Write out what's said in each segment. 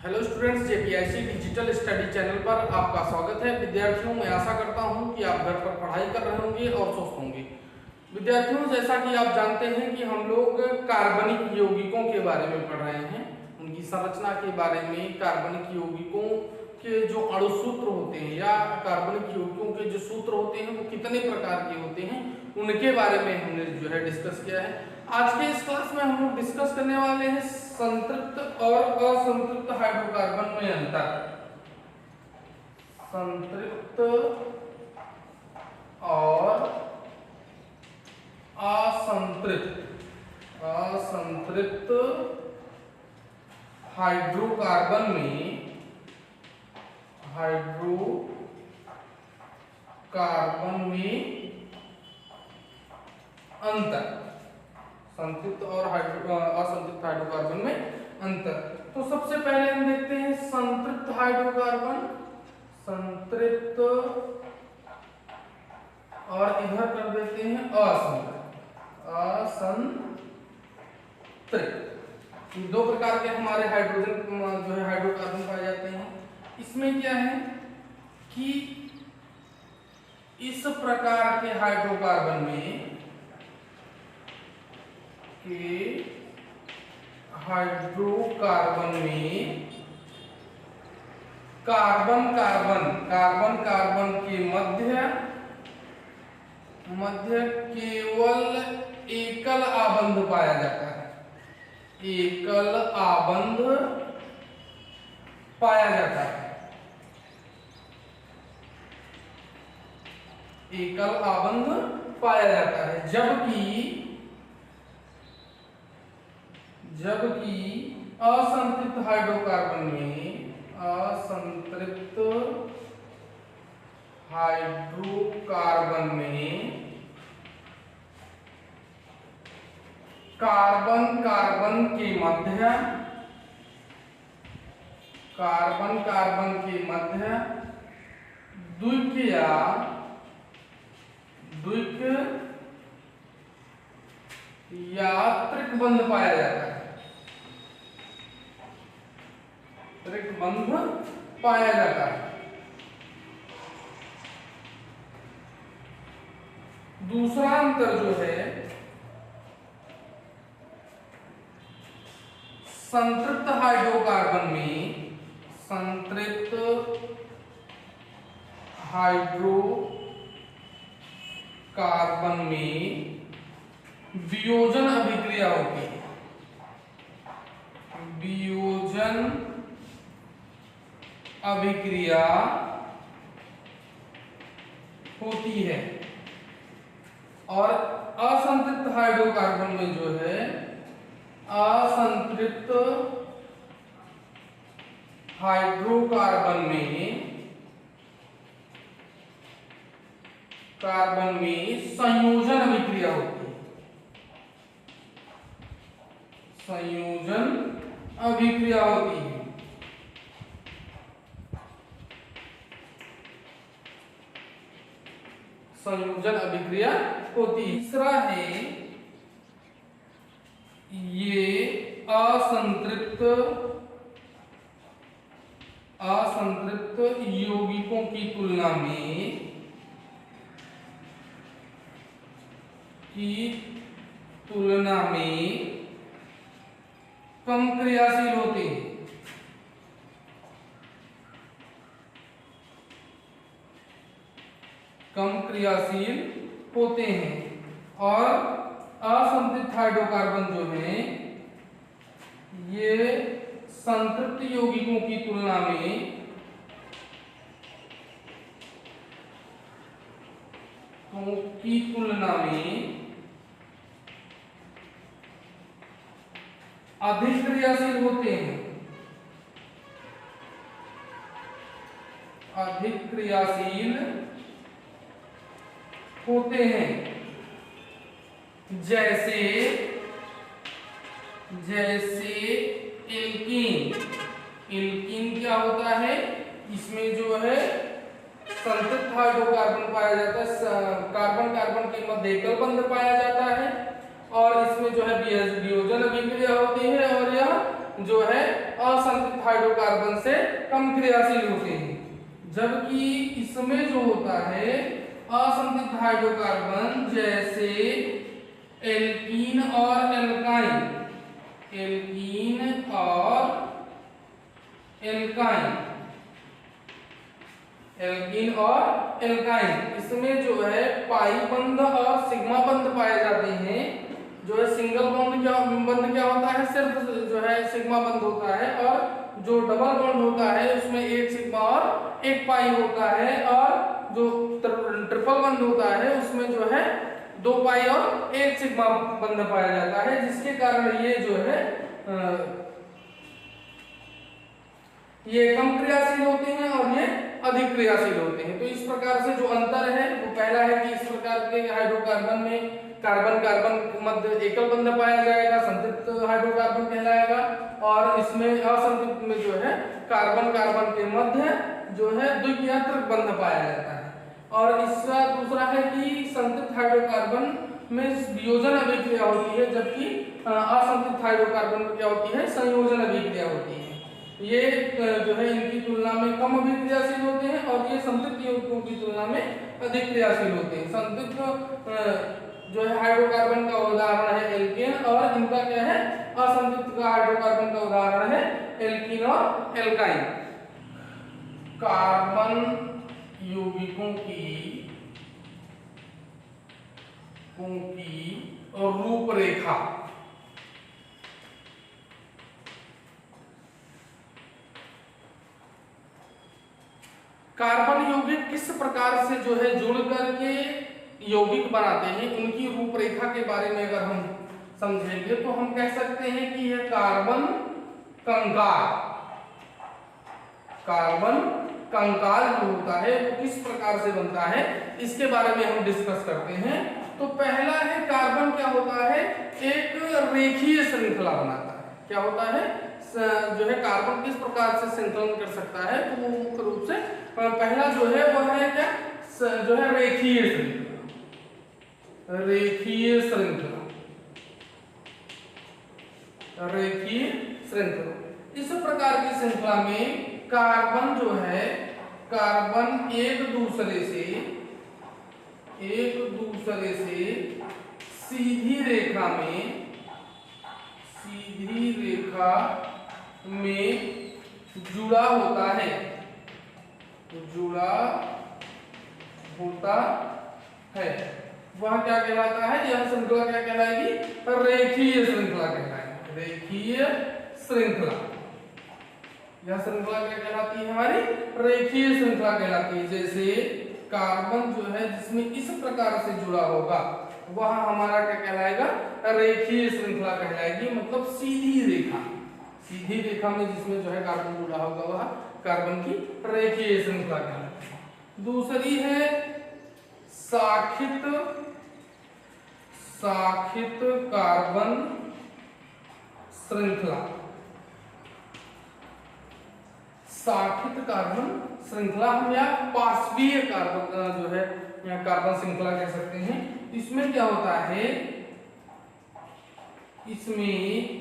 Hello students, JPIC digital study channel पर आपका स्वागत है। विद्यार्थियों, मैं आशा करता हूं कि आप घर पर पढ़ाई कर रहे होंगे और स्वस्थ होंगे। विद्यार्थियों, जैसा कि आप जानते हैं कि हम लोग कार्बनिक यौगिकों के बारे में पढ़ रहे हैं, उनकी संरचना के बारे में, कार्बनिक यौगिकों के जो अणुसूत्र होते हैं या कार्बनिक यौगिकों के जो सूत्र होते हैं वो कितने प्रकार के होते हैं उनके बारे में हमने जो है डिस्कस किया है। आज के इस क्लास में हम लोग डिस्कस करने वाले हैं संतृप्त और असंतृप्त हाइड्रोकार्बन में अंतर। संतृप्त और असंतृप्त हाइड्रोकार्बन में अंतर। संतृप्त और असंतृप्त हाइड्रोकार्बन में अंतर। तो सबसे पहले हम देखते हैं संतृप्त हाइड्रोकार्बन। संतृप्त और इधर कर देते हैं असंतृप्त। दो प्रकार के हमारे हाइड्रोजन जो है हाइड्रोकार्बन पाए जाते हैं। इसमें क्या है कि इस प्रकार के हाइड्रोकार्बन में कार्बन कार्बन के मध्य केवल एकल आबंध पाया जाता है। एकल आबंध पाया जाता है। एकल आबंध पाया जाता है, जबकि असंतृप्त हाइड्रोकार्बन में कार्बन कार्बन के मध्य द्विक या त्रिकबंध पाया जाता है। त्रिकबंध पाया जाता है। दूसरा अंतर जो है संतृप्त हाइड्रोकार्बन में वियोजन अभिक्रिया होती है। वियोजन अभिक्रिया होती है और असंतृप्त हाइड्रोकार्बन में जो है असंतृप्त हाइड्रोकार्बन में संयोजन अभिक्रिया होती है। संयोजन अभिक्रिया होती है। संयोजन अभिक्रिया होती है। तीसरा है ये असंतृप्त यौगिकों की तुलना में कम क्रियाशील होते हैं। और असंतृप्त हाइड्रोकार्बन जो है ये संतृप्त यौगिकों की तुलना में अधिक क्रियाशील होते हैं। जैसे एल्कीन क्या होता है, इसमें जो है संतृप्त हाइड्रोकार्बन पाया जाता है। कार्बन कार्बन के मध्य एकल बंध पाया जाता है और इसमें जो है वियोजन अभिक्रिया होती है और यह जो है असंतृप्त हाइड्रोकार्बन से कम क्रियाशील होते हैं, जबकि इसमें जो होता है असंतृप्त हाइड्रोकार्बन जैसे एल्कीन और एल्काइन, एल्कीन और एल्काइन, एल्कीन और एल्काइन, इसमें जो है पाई बंध और सिग्मा बंध पाए जाते हैं। जो है सिंगल बंध क्या होता है, सिर्फ जो है सिग्मा बंध होता है, और जो डबल बंध होता है उसमें एक सिग्मा और एक पाई होता है, और जो ट्रिपल बंध होता है उसमें जो है 2 पाई और 1 सिग्मा बंध पाया जाता है, जिसके कारण ये जो है ये कम क्रियाशील होते हैं और ये अधिक क्रियाशील होते हैं। तो इस प्रकार से जो अंतर है वो पहला है कि इस प्रकार के हाइड्रोकार्बन में कार्बन कार्बन मध्य एकल बंध पाया जाएगा, संतृप्त हाइड्रोकार्बन कहलाएगा, और इसमें असंतृप्त में जो है कार्बन कार्बन के मध्य जो है द्वितीयक बंध पाया जाता है। और इसका दूसरा है कि संतृप्त हाइड्रोकार्बन में वियोजन अभिक्रिया होती है, जबकि असंतृप्त हाइड्रोकार्बन में क्या होती है, संयोजन अभिक्रिया होती है। ये जो है इनकी तुलना में कम अभिक्रियाशील होते हैं और ये संतृप्त यौगिकों की तुलना में अधिक क्रियाशील होते हैं। संतृप्त जो है हाइड्रोकार्बन का उदाहरण है एल्केन, और इनका क्या है, असंतृप्त का हाइड्रोकार्बन का उदाहरण है एल्कीन और एल्काइन। कार्बन यौगिकों की रूपरेखा। कार्बन यौगिक किस प्रकार से जो है जुड़ करके यौगिक बनाते हैं, उनकी रूपरेखा के बारे में अगर हम समझेंगे तो हम कह सकते हैं कि यह कार्बन कंकाल, कार्बन कंकाल जो होता है वो किस प्रकार से बनता है, इसके बारे में हम डिस्कस करते हैं। तो पहला है कार्बन क्या होता है, एक रेखीय श्रृंखला बनाता है। क्या होता है, जो है कार्बन किस प्रकार से संकलन कर सकता है, तो वो मुख्य रूप से पहला जो है वह है क्या, जो है रेखीय श्रृंखला, रेखीय श्रृंखला, रेखीय श्रृंखला। इस प्रकार की श्रृंखला में कार्बन जो है, कार्बन एक दूसरे से सीधी रेखा में जुड़ा होता है, वह क्या कहलाता है, यह श्रृंखला क्या कहलाएगी, रेखीय श्रृंखला कहलाएगी, रेखीय श्रृंखला। यह श्रृंखला क्या कहलाती है, हमारी रेखीय श्रृंखला कहलाती है। जैसे कार्बन जो है जिसमें इस प्रकार से जुड़ा होगा वह हमारा क्या कहलाएगा, रेखीय श्रृंखला कहलाएगी, मतलब सीधी रेखा में जिसमें जो है कार्बन जुड़ा होगा वह कार्बन की रेखीय श्रृंखला कहलाती है। दूसरी है शाखित कार्बन श्रृंखला। शाखित कार्बन श्रृंखला हम या पार्श्वीय कार्बन जो है या कार्बन श्रृंखला कह सकते हैं। इसमें क्या होता है, इसमें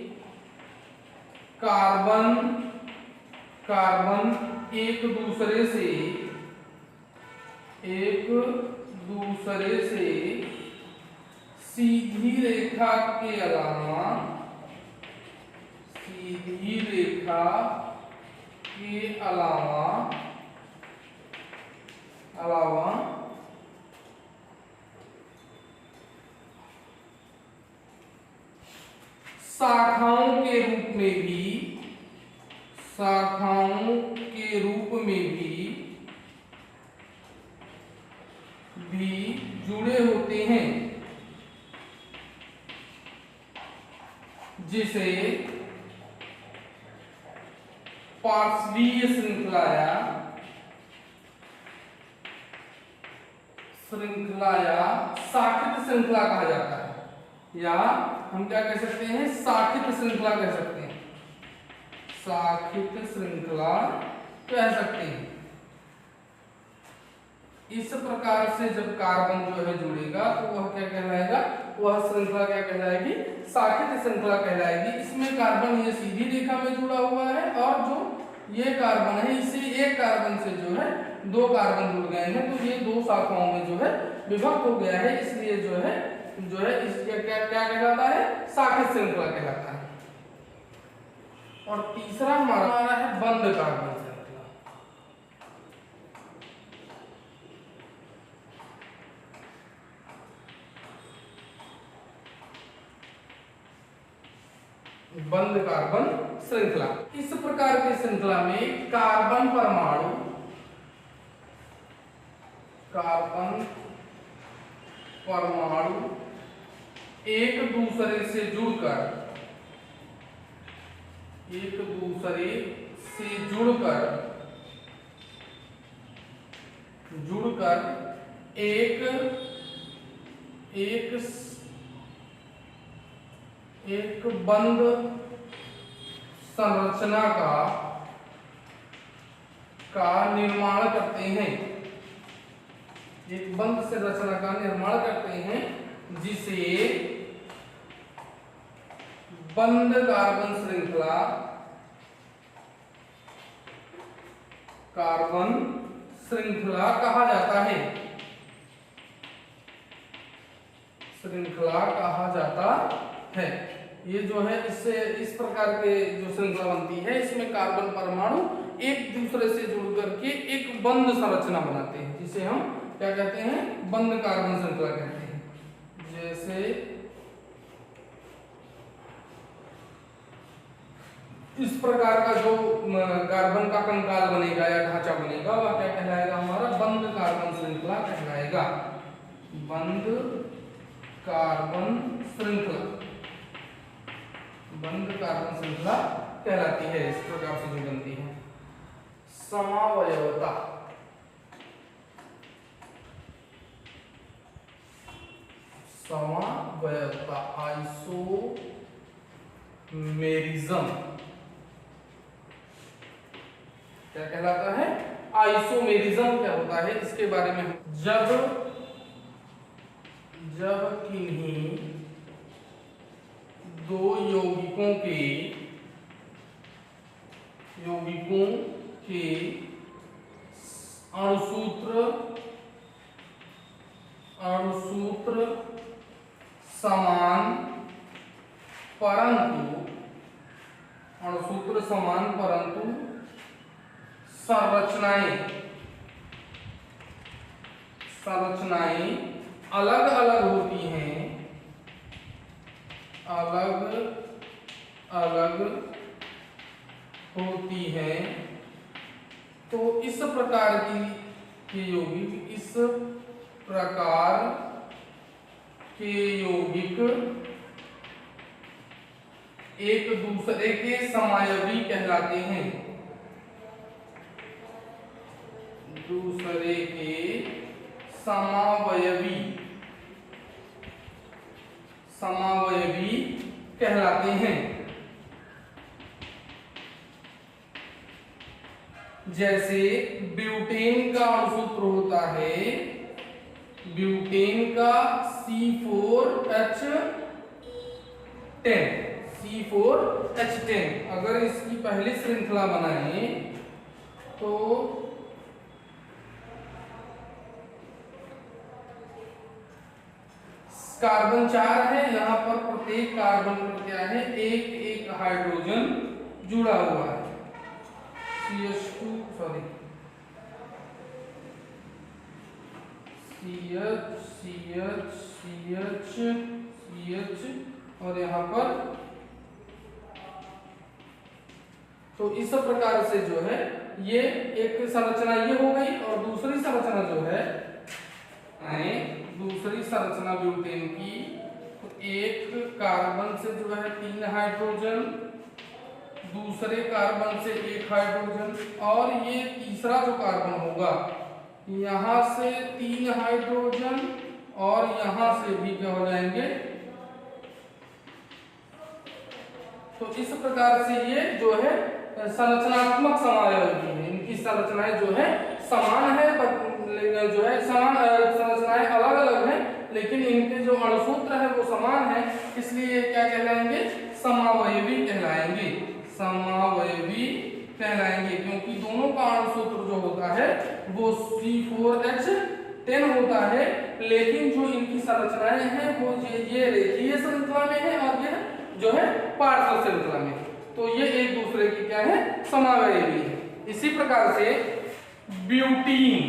कार्बन एक दूसरे से सीधी रेखा के अलावा शाखाओं के रूप में भी जुड़े होते हैं, जिसे पार्श्वीय श्रृंखला या शाखित श्रृंखला कहा जाता है, या हम क्या कह सकते हैं, शाखित श्रृंखला कह सकते हैं, शाखित श्रृंखला कह सकते हैं। इस प्रकार से जब कार्बन जो है जुड़ेगा तो वह क्या कहलाएगा, वह श्रृंखला क्या कहलाएगी, शाखित श्रृंखला कहलाएगी। इसमें कार्बन ये सीधी रेखा में जुड़ा हुआ है और जो ये कार्बन है इसी एक कार्बन से जो है दो कार्बन जुड़ गए हैं, तो ये दो शाखाओं में जो है विभक्त हो गया है, इसलिए जो है इसका क्या क्या कहलाता है, शाखित श्रृंखला कहलाता है। और तीसरा हमारा है बंद कार्बन श्रृंखला। बंद कार्बन श्रृंखला, इस प्रकार की श्रृंखला में कार्बन परमाणु एक दूसरे से जुड़कर एक बंद संरचना का निर्माण करते हैं, एक बंद संरचना का निर्माण करते हैं जिसे बंद कार्बन श्रृंखला कहा जाता है। ये जो है इससे इस प्रकार के जो श्रृंखला बनती है, इसमें कार्बन परमाणु एक दूसरे से जुड़ करके एक बंद संरचना बनाते हैं, जिसे हम क्या कहते हैं, बंद कार्बन श्रृंखला कहते हैं। जैसे इस प्रकार का जो कार्बन का कंकाल बनेगा या ढांचा बनेगा वह क्या कहलाएगा, हमारा बंद कार्बन श्रृंखला कहलाएगा। बंद कार्बन श्रृंखला कहलाती है, इस प्रकार से जो बनती है। समावयवता, आइसोमेरिज्म क्या कहलाता है, आइसोमेरिज्म क्या होता है, इसके बारे में जब किन्हीं दो यौगिकों के अणुसूत्र समान परंतु संरचनाएं अलग अलग होती हैं, तो इस प्रकार के यौगिक एक दूसरे के समायवी कहलाते हैं। दूसरे के समावयवी कहलाते हैं। जैसे ब्यूटेन का अणुसूत्र होता है, ब्यूटेन का C4H10, अगर इसकी पहली श्रृंखला बनाए तो कार्बन 4 है, यहाँ पर प्रत्येक कार्बन पर क्या है, एक हाइड्रोजन जुड़ा हुआ है। CH और यहाँ पर, तो इस प्रकार से जो है ये एक संरचना ये हो गई। और दूसरी संरचना जो है, दूसरी संरचना ब्यूटेन की, तो एक कार्बन से जो है 3 हाइड्रोजन, दूसरे कार्बन से 1 हाइड्रोजन, और ये तीसरा जो कार्बन होगा यहाँ से 3 हाइड्रोजन और यहाँ से भी क्या हो जाएंगे। तो इस प्रकार से ये जो है संरचनात्मक समायोगी है, इनकी संरचनाएं जो है समान है, जो है समान संरचनाएं अलग अलग हैं, लेकिन इनके जो अणुसूत्र है वो समान है, इसलिए क्या कहलाएंगे? समावयवी कहलाएंगे। समावयवी कहलाएंगे, क्योंकि दोनों का अणुसूत्र जो होता है वो C4H10 होता है, लेकिन जो इनकी संरचनाएं हैं वो ये रेखीय श्रृंखला में है और यह जो है पार्श्व श्रृंखला में, तो ये एक दूसरे की क्या है? समावयवी है। इसी प्रकार से ब्यूटीन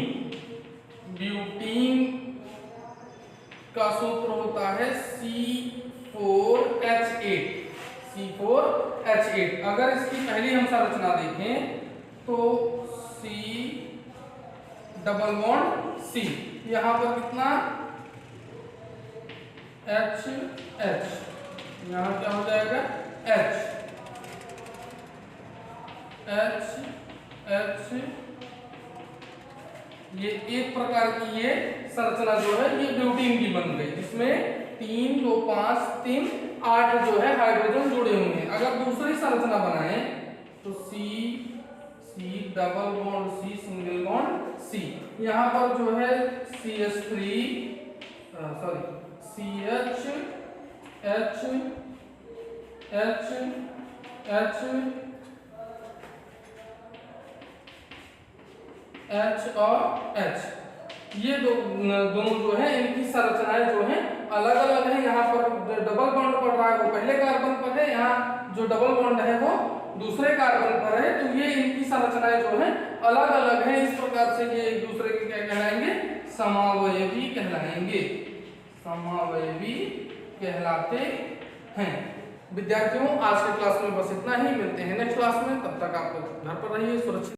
का सूत्र होता है C4H8। अगर इसकी पहली हम संरचना देखें तो C डबल बॉन्ड C, यहां पर कितना H, यहां क्या हो जाएगा? H, ये एक प्रकार की ये संरचना जो है ये ब्यूटीन की बन गई, जिसमें 3 2 5 3 8 जो है हाइड्रोजन जुड़े होंगे। अगर दूसरी संरचना बनाए तो C double bond C single bond C, यहाँ पर जो है H और H, ये दोनों जो है इनकी संरचनाएं जो है अलग अलग है। यहाँ पर डबल बॉन्ड पड़ रहा है वो पहले कार्बन पर है, यहाँ जो डबल बॉन्ड है वो दूसरे कार्बन पर है, तो ये इनकी संरचनाएं जो है अलग अलग है। इस प्रकार से ये एक दूसरे के क्या कहलाएंगे? समावयवी कहलाएंगे, समावयवी कहलाते हैं। विद्यार्थियों, आज के क्लास में बस इतना ही, मिलते हैं नेक्स्ट क्लास में, तब तक आप लोग घर पर रहिए सुरक्षित।